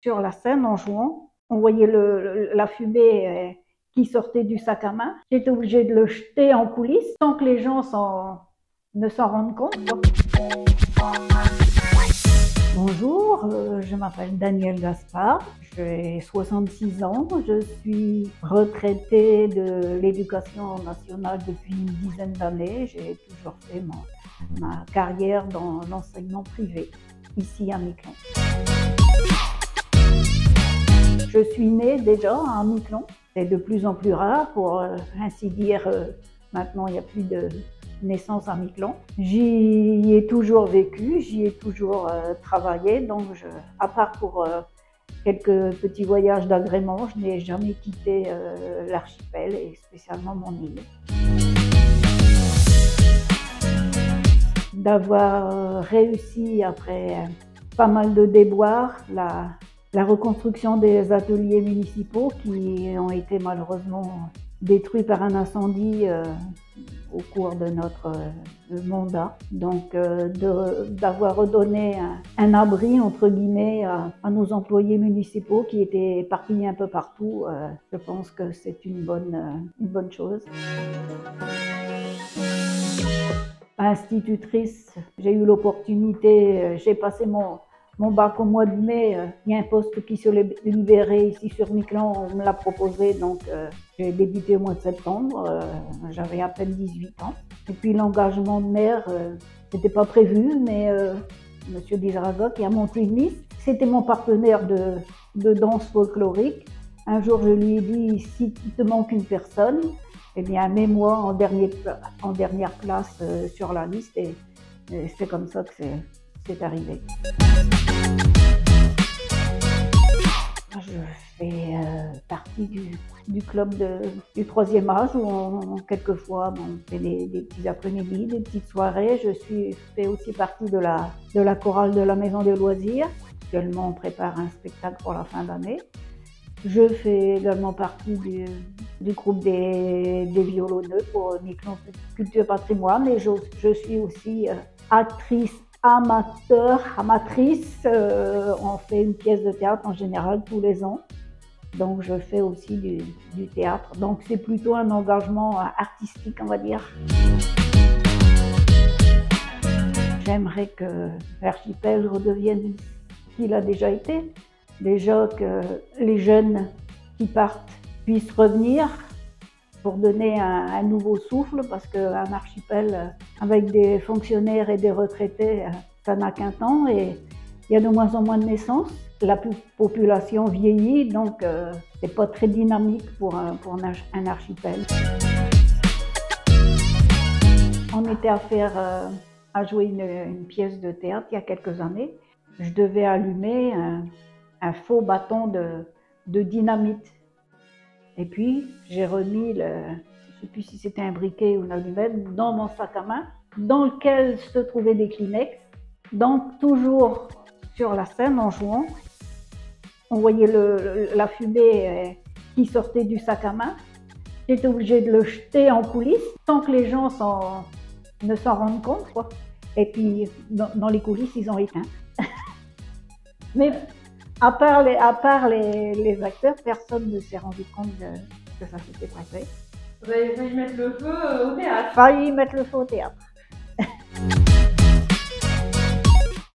sur la scène en jouant. On voyait la fumée qui sortait du sac à main. J'étais obligée de le jeter en coulisses sans que les gens ne s'en rendent compte, quoi. Bonjour, je m'appelle Danielle Gaspard, j'ai 66 ans, je suis retraitée de l'éducation nationale depuis une dizaine d'années. J'ai toujours fait ma carrière dans l'enseignement privé, ici à Miquelon. Je suis née déjà à Miquelon, c'est de plus en plus rare, pour ainsi dire, maintenant il n'y a plus de naissance à Miquelon. J'y ai toujours vécu, j'y ai toujours travaillé, donc à part pour quelques petits voyages d'agrément, je n'ai jamais quitté l'archipel et spécialement mon île. D'avoir réussi après pas mal de déboires, la reconstruction des ateliers municipaux qui ont été malheureusement détruits par un incendie au cours de notre mandat. Donc d'avoir redonné un abri entre guillemets à nos employés municipaux qui étaient éparpillés un peu partout, je pense que c'est une bonne chose. Institutrice, j'ai eu l'opportunité, j'ai passé mon bac au mois de mai, il y a un poste qui se libérait ici sur Miquelon, on me l'a proposé, donc j'ai débuté au mois de septembre, j'avais à peine 18 ans. Et puis l'engagement de maire, c'était pas prévu, mais Monsieur Dizraga qui a monté une liste, c'était mon partenaire de danse folklorique. Un jour je lui ai dit, si il te manque une personne, eh bien mets-moi en dernière place sur la liste, et c'est comme ça que c'est arrivé. Je fais partie du club du troisième âge où quelquefois on fait des petits après-midi, des petites soirées. Je fais aussi partie de la chorale de la maison des loisirs. Actuellement, on prépare un spectacle pour la fin d'année. Je fais également partie du groupe des violonneux pour Miquelon Culture Patrimoine, et je suis aussi actrice amatrice. On fait une pièce de théâtre en général tous les ans, donc je fais aussi du théâtre. Donc c'est plutôt un engagement artistique, on va dire. J'aimerais que l'archipel redevienne ce qu'il a déjà été. Déjà que les jeunes qui partent puissent revenir pour donner un nouveau souffle, parce qu'un archipel avec des fonctionnaires et des retraités, ça n'a qu'un temps, et il y a de moins en moins de naissances. La population vieillit, donc c'est pas très dynamique pour un archipel. On était à jouer une pièce de théâtre il y a quelques années. Je devais allumer un faux bâton de dynamite. Et puis, j'ai remis, je ne sais plus si c'était un briquet ou une allumette, dans mon sac à main, dans lequel se trouvaient des Kleenex. Donc, toujours sur la scène en jouant, on voyait la fumée qui sortait du sac à main. J'étais obligée de le jeter en coulisses sans que les gens ne s'en rendent compte, quoi. Et puis, dans les coulisses, ils ont éteint. Mais à part les acteurs, personne ne s'est rendu compte que ça s'était passé. Vous avez failli mettre le feu au théâtre. Failli mettre le feu au théâtre.